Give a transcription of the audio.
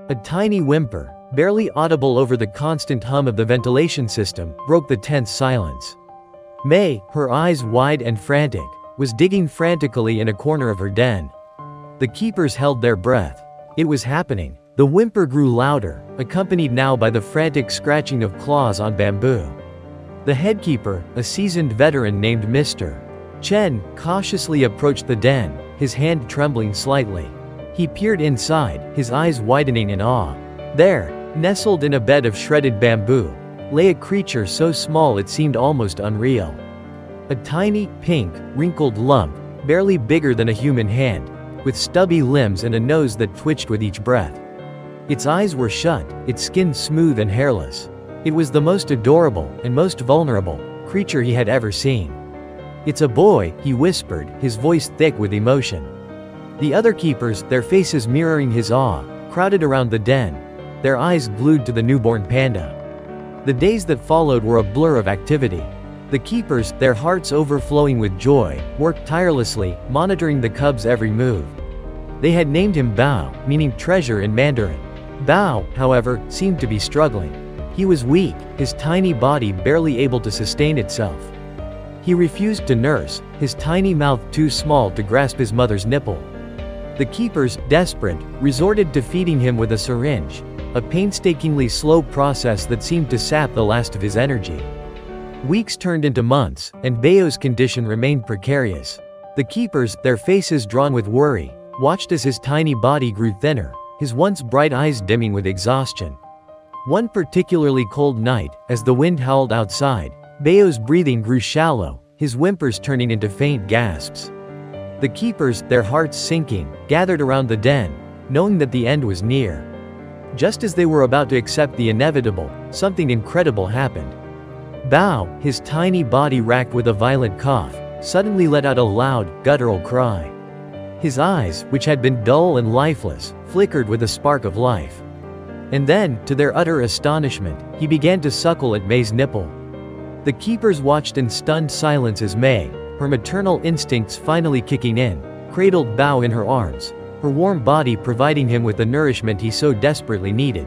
A tiny whimper, barely audible over the constant hum of the ventilation system, broke the tense silence. May, her eyes wide and frantic, was digging frantically in a corner of her den. The keepers held their breath. It was happening. The whimper grew louder, accompanied now by the frantic scratching of claws on bamboo. The headkeeper, a seasoned veteran named Mr. Chen, cautiously approached the den, his hand trembling slightly. He peered inside, his eyes widening in awe. There, nestled in a bed of shredded bamboo, lay a creature so small it seemed almost unreal. A tiny, pink, wrinkled lump, barely bigger than a human hand, with stubby limbs and a nose that twitched with each breath. Its eyes were shut, its skin smooth and hairless. It was the most adorable and most vulnerable creature he had ever seen. "It's a boy," he whispered, his voice thick with emotion. The other keepers, their faces mirroring his awe, crowded around the den, their eyes glued to the newborn panda. The days that followed were a blur of activity. The keepers, their hearts overflowing with joy, worked tirelessly, monitoring the cub's every move. They had named him Bao, meaning treasure in Mandarin. Bao, however, seemed to be struggling. He was weak, his tiny body barely able to sustain itself. He refused to nurse, his tiny mouth too small to grasp his mother's nipple. The keepers, desperate, resorted to feeding him with a syringe, a painstakingly slow process that seemed to sap the last of his energy. Weeks turned into months, and Bao's condition remained precarious. The keepers, their faces drawn with worry, watched as his tiny body grew thinner, his once bright eyes dimming with exhaustion. One particularly cold night, as the wind howled outside, Bao's breathing grew shallow, his whimpers turning into faint gasps. The keepers, their hearts sinking, gathered around the den, knowing that the end was near. Just as they were about to accept the inevitable, something incredible happened. Bao, his tiny body racked with a violent cough, suddenly let out a loud, guttural cry. His eyes, which had been dull and lifeless, flickered with a spark of life. And then, to their utter astonishment, he began to suckle at May's nipple. The keepers watched in stunned silence as May, her maternal instincts finally kicking in, cradled Bao in her arms, her warm body providing him with the nourishment he so desperately needed.